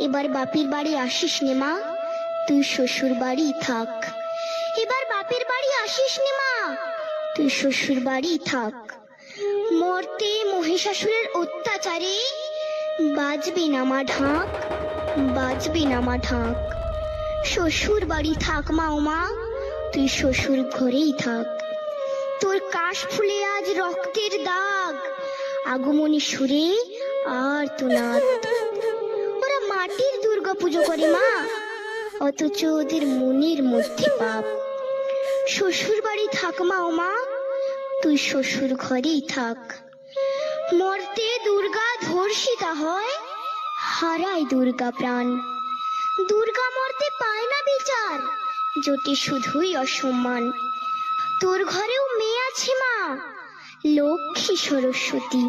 এবার বাপের বাড়ি আসিস নে মা, তুই শ্বশুর বাড়ি থাক। এবার বাপের বাড়ি আসিস নে মা, তুই শ্বশুর বাড়ি থাক। মর্তে মহিষাসুরের অত্যাচারে বাজবে না মা ঢাক, বাজবে না মা ঢাক। শ্বশুর বাড়ি থাক মা ও মা, তুই শ্বশুর ঘরেই থাক। তোর কাশ ফুলে আজ রক্তের দাগ, আগমনী সুরে আর তো নাদ। ওরা মাটির দুর্গা পুজো করে মা, অথচ ওদের মনের মধ্যে পাপ। শ্বশুর বাড়ি থাক মা ও মা, তুই শ্বশুর ঘরেই থাক। মর্তে দুর্গা ধর্ষিতা হয়, হারায় দুর্গা প্রাণ। দুর্গা মর্তে পায় না বিচার, জোটে শুধুই অসম্মান। তোর ঘরেও মেয়ে আছে মা, লক্ষ্মী সরস্বতী।